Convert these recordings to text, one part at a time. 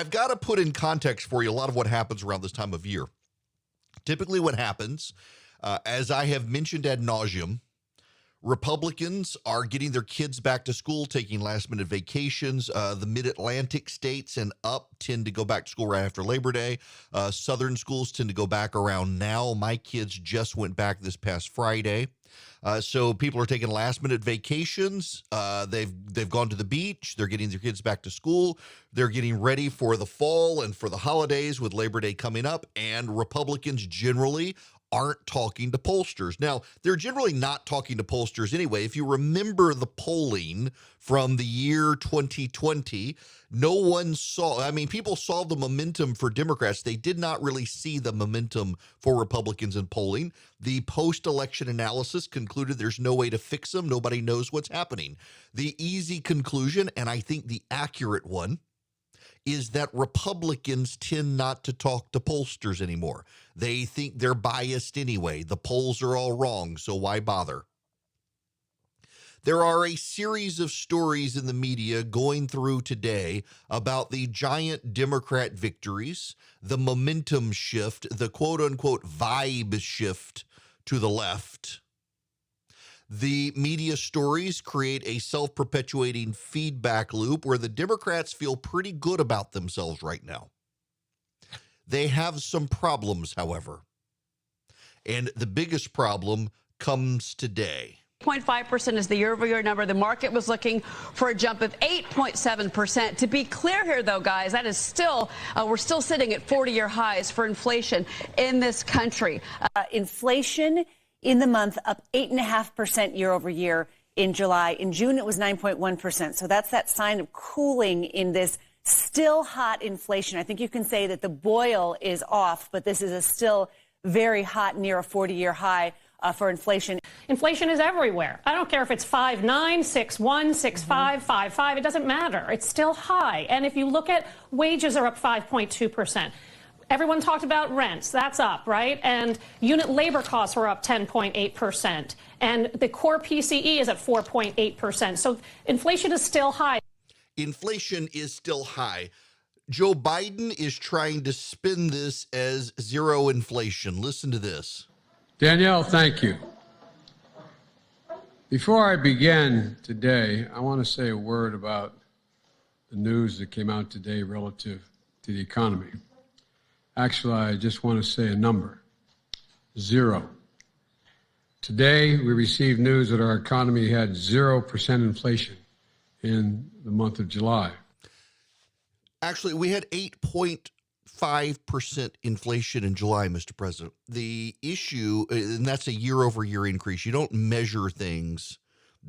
I've got to put in context for you a lot of what happens around this time of year. Typically what happens, as I have mentioned ad nauseum, Republicans are getting their kids back to school, taking last-minute vacations. The mid-Atlantic states and up tend to go back to school right after Labor Day. Southern schools tend to go back around now. My kids just went back this past Friday. So people are taking last-minute vacations. They've gone to the beach. They're getting their kids back to school. They're getting ready for the fall and for the holidays with Labor Day coming up. And Republicans generally aren't talking to pollsters. Now, they're generally not talking to pollsters anyway. If you remember the polling from the year 2020, no one saw, people saw the momentum for Democrats. They did not really see the momentum for Republicans in polling. The post-election analysis concluded there's no way to fix them. Nobody knows what's happening. The easy conclusion, and I think the accurate one, is that Republicans tend not to talk to pollsters anymore. They think they're biased anyway. The polls are all wrong, so why bother? There are a series of stories in the media going through today about the giant Democrat victories, the momentum shift, the quote-unquote vibe shift to the left. The media stories create a self-perpetuating feedback loop where the Democrats feel pretty good about themselves right now. They have some problems, however. And the biggest problem comes today. 0.5% is the year-over-year number. The market was looking for a jump of 8.7%. To be clear here, though, guys, that is still, we're still sitting at 40-year highs for inflation in this country. Inflation in the month up 8.5% year over year in July. In June, it was 9.1%. So that's that sign of cooling in this still hot inflation. I think you can say that the boil is off, but this is a still very hot, near a 40-year high for inflation. Inflation is everywhere. I don't care if it's 5.9, 6.1, 6.5, 5.5. It doesn't matter. It's still high. And if you look at wages are up 5.2%. Everyone talked about rents. That's up, right? And unit labor costs were up 10.8%. And the core PCE is at 4.8%. So inflation is still high. Inflation is still high. Joe Biden is trying to spin this as zero inflation. Listen to this. Danielle, thank you. Before I begin today, I want to say a word about the news that came out today relative to the economy. Actually, I just want to say a number, 0. Today, we received news that our economy had 0% inflation in the month of July. Actually, we had 8.5% inflation in July, Mr. President. The issue, and that's a year-over-year increase. You don't measure things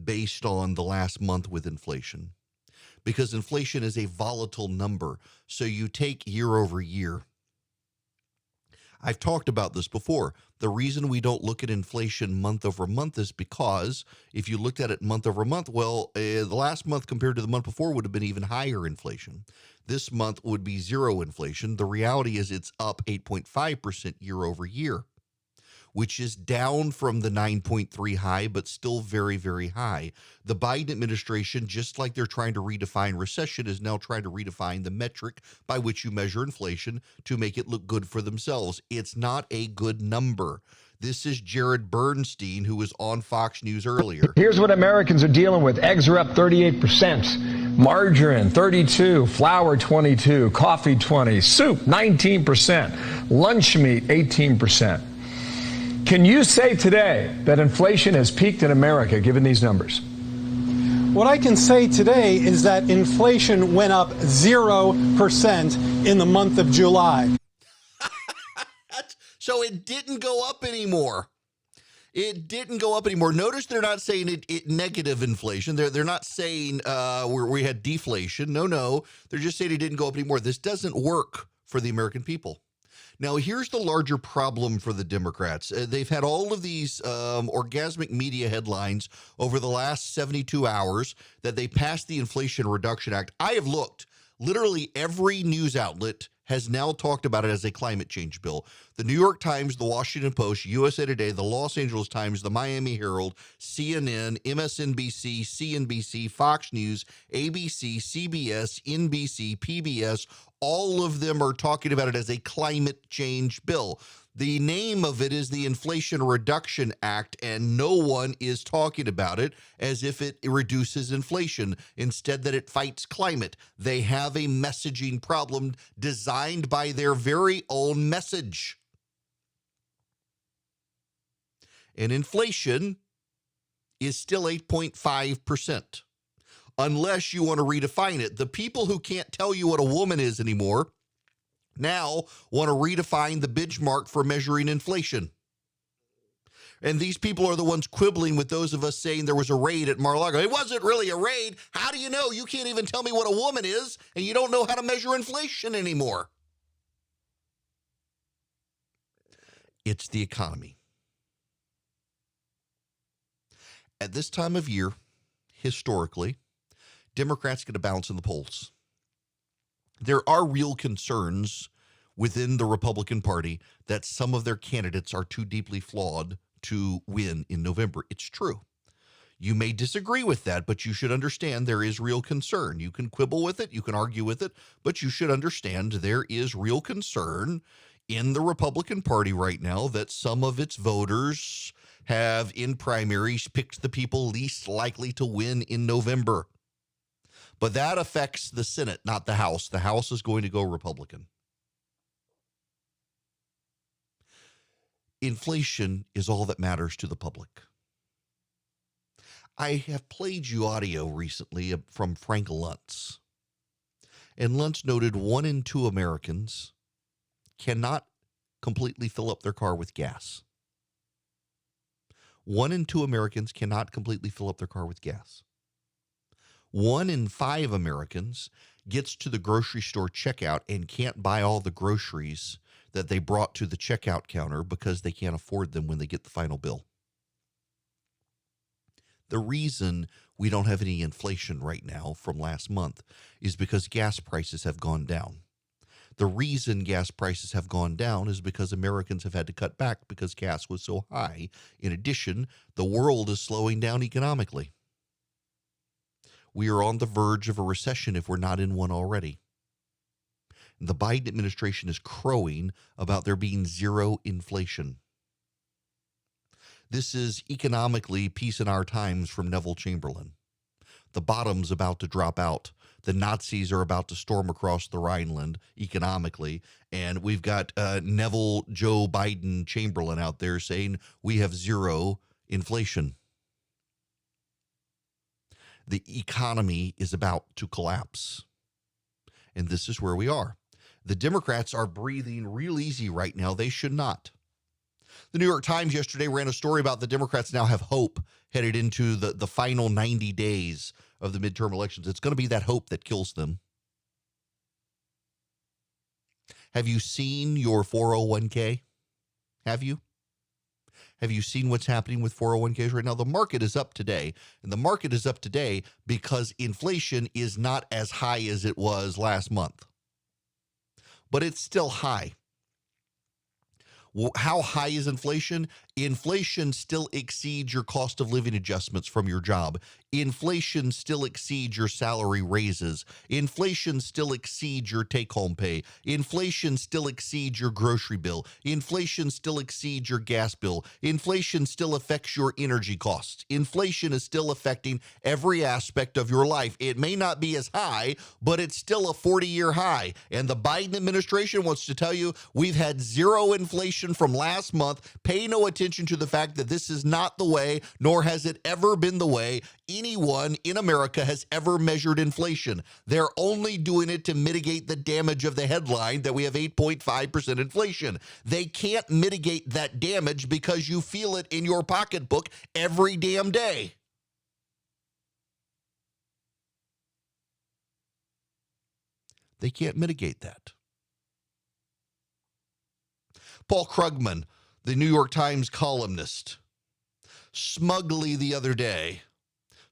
based on the last month with inflation because inflation is a volatile number. So you take year over year. I've talked about this before. The reason we don't look at inflation month over month is because if you looked at it month over month, well, the last month compared to the month before would have been even higher inflation. This month would be zero inflation. The reality is it's up 8.5% year over year, which is down from the 9.3 high, but still very, very high. The Biden administration, just like they're trying to redefine recession, is now trying to redefine the metric by which you measure inflation to make it look good for themselves. It's not a good number. This is Jared Bernstein, who was on Fox News earlier. Here's what Americans are dealing with. Eggs are up 38%, margarine 32%, flour 22%, coffee 20%, soup 19%, lunch meat 18%. Can you say today that inflation has peaked in America, given these numbers? What I can say today is that inflation went up 0% in the month of July. So it didn't go up anymore. It didn't go up anymore. Notice they're not saying it negative inflation. They're not saying we had deflation. No. They're just saying it didn't go up anymore. This doesn't work for the American people. Now, here's the larger problem for the Democrats. They've had all of these orgasmic media headlines over the last 72 hours that they passed the Inflation Reduction Act. I have looked. Literally every news outlet has now talked about it as a climate change bill. The New York Times, the Washington Post, USA Today, the Los Angeles Times, the Miami Herald, CNN, MSNBC, CNBC, Fox News, ABC, CBS, NBC, PBS, All of them are talking about it as a climate change bill. The name of it is the Inflation Reduction Act, and no one is talking about it as if it reduces inflation. Instead, that it fights climate. They have a messaging problem designed by their very own message. And inflation is still 8.5%. Unless you want to redefine it. The people who can't tell you what a woman is anymore now want to redefine the benchmark for measuring inflation. And these people are the ones quibbling with those of us saying there was a raid at Mar-a-Lago. It wasn't really a raid. How do you know? You can't even tell me what a woman is, and you don't know how to measure inflation anymore. It's the economy. At this time of year, historically, Democrats get a bounce in the polls. There are real concerns within the Republican Party that some of their candidates are too deeply flawed to win in November. It's true. You may disagree with that, but you should understand there is real concern. You can quibble with it, you can argue with it, but you should understand there is real concern in the Republican Party right now that some of its voters have in primaries picked the people least likely to win in November. But that affects the Senate, not the House. The House is going to go Republican. Inflation is all that matters to the public. I have played you audio recently from Frank Luntz. And Luntz noted 1 in 2 Americans cannot completely fill up their car with gas. 1 in 2 Americans cannot completely fill up their car with gas. 1 in 5 Americans gets to the grocery store checkout and can't buy all the groceries that they brought to the checkout counter because they can't afford them when they get the final bill. The reason we don't have any inflation right now from last month is because gas prices have gone down. The reason gas prices have gone down is because Americans have had to cut back because gas was so high. In addition, the world is slowing down economically. We are on the verge of a recession if we're not in one already. The Biden administration is crowing about there being zero inflation. This is economically peace in our times from Neville Chamberlain. The bottom's about to drop out. The Nazis are about to storm across the Rhineland economically. And we've got Neville Joe Biden Chamberlain out there saying we have zero inflation. The economy is about to collapse. And this is where we are. The Democrats are breathing real easy right now. They should not. The New York Times yesterday ran a story about the Democrats now have hope headed into the final 90 days of the midterm elections. It's going to be that hope that kills them. Have you seen your 401k? Have you? Have you seen what's happening with 401ks right now? The market is up today, and the market is up today because inflation is not as high as it was last month, but it's still high. How high is inflation? Inflation still exceeds your cost of living adjustments from your job. Inflation still exceeds your salary raises. Inflation still exceeds your take-home pay. Inflation still exceeds your grocery bill. Inflation still exceeds your gas bill. Inflation still affects your energy costs. Inflation is still affecting every aspect of your life. It may not be as high, but it's still a 40-year high. And the Biden administration wants to tell you we've had zero inflation from last month. Pay no attention to the fact that this is not the way, nor has it ever been the way anyone in America has ever measured inflation. They're only doing it to mitigate the damage of the headline that we have 8.5% inflation. They can't mitigate that damage because you feel it in your pocketbook every damn day. They can't mitigate that. Paul Krugman, the New York Times columnist, smugly the other day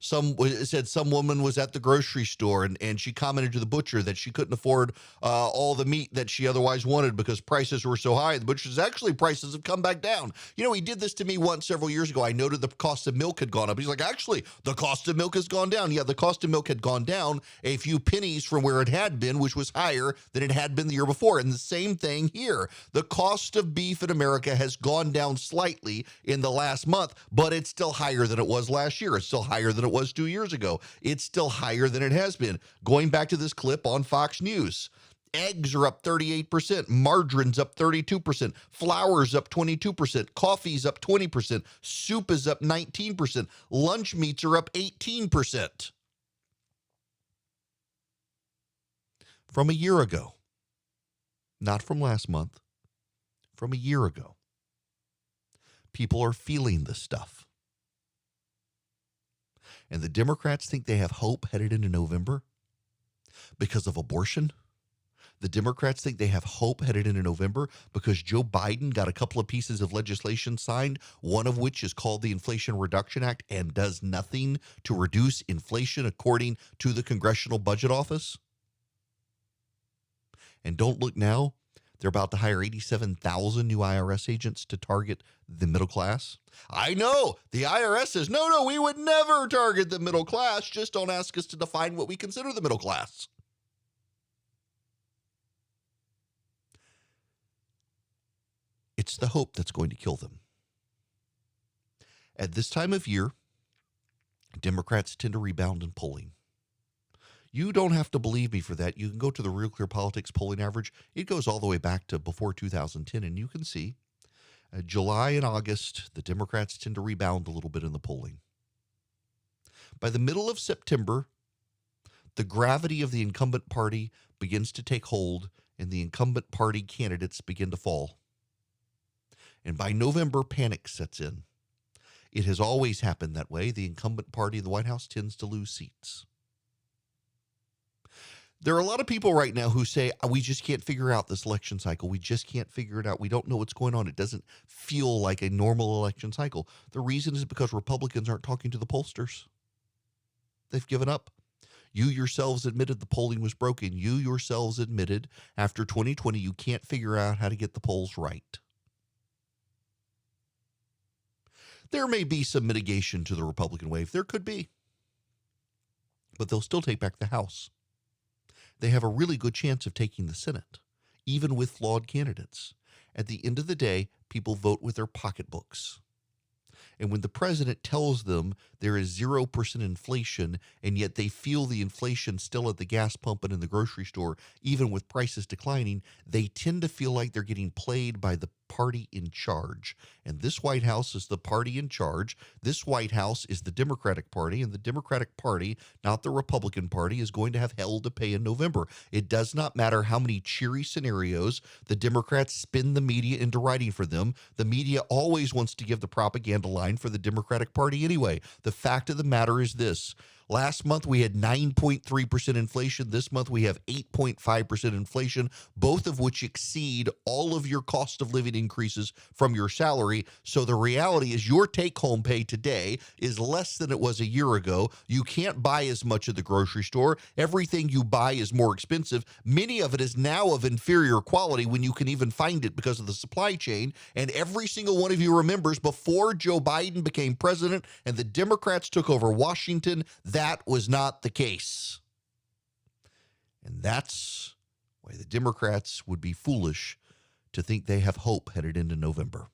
It said some woman was at the grocery store and she commented to the butcher that she couldn't afford all the meat that she otherwise wanted because prices were so high. The butcher says, actually, prices have come back down. You know, he did this to me once several years ago. I noted the cost of milk had gone up. He's like, actually, the cost of milk has gone down. Yeah, the cost of milk had gone down a few pennies from where it had been, which was higher than it had been the year before. And the same thing here. The cost of beef in America has gone down slightly in the last month, but it's still higher than it was last year. It's still higher than it was 2 years ago. It's still higher than it has been. Going back to this clip on Fox News, eggs are up 38%, margarine's up 32%, flour's up 22%, coffee's up 20%, soup is up 19%, lunch meats are up 18%. From a year ago, not from last month, from a year ago. People are feeling this stuff. And the Democrats think they have hope headed into November because of abortion. The Democrats think they have hope headed into November because Joe Biden got a couple of pieces of legislation signed, one of which is called the Inflation Reduction Act and does nothing to reduce inflation according to the Congressional Budget Office. And don't look now. They're about to hire 87,000 new IRS agents to target the middle class. I know the IRS says, no, we would never target the middle class. Just don't ask us to define what we consider the middle class. It's the hope that's going to kill them. At this time of year, Democrats tend to rebound in polling. You don't have to believe me for that. You can go to the Real Clear Politics polling average. It goes all the way back to before 2010, and you can see July and August, the Democrats tend to rebound a little bit in the polling. By the middle of September, the gravity of the incumbent party begins to take hold, and the incumbent party candidates begin to fall. And by November, panic sets in. It has always happened that way. The incumbent party in the White House tends to lose seats. There are a lot of people right now who say, we just can't figure out this election cycle. We just can't figure it out. We don't know what's going on. It doesn't feel like a normal election cycle. The reason is because Republicans aren't talking to the pollsters. They've given up. You yourselves admitted the polling was broken. You yourselves admitted after 2020 you can't figure out how to get the polls right. There may be some mitigation to the Republican wave. There could be. But they'll still take back the House. They have a really good chance of taking the Senate, even with flawed candidates. At the end of the day, people vote with their pocketbooks. And when the president tells them there is 0% inflation, and yet they feel the inflation still at the gas pump and in the grocery store, even with prices declining, they tend to feel like they're getting played by the party in charge. And this White House is the party in charge. This White House is the Democratic Party, and the Democratic Party, not the Republican Party, is going to have hell to pay in November. It does not matter how many cheery scenarios the Democrats spin the media into writing for them. The media always wants to give the propaganda line for the Democratic Party anyway. The fact of the matter is this. Last month, we had 9.3% inflation. This month, we have 8.5% inflation, both of which exceed all of your cost of living increases from your salary. So the reality is your take-home pay today is less than it was a year ago. You can't buy as much at the grocery store. Everything you buy is more expensive. Many of it is now of inferior quality when you can even find it because of the supply chain. And every single one of you remembers before Joe Biden became president and the Democrats took over Washington, that was not the case. And that's why the Democrats would be foolish to think they have hope headed into November.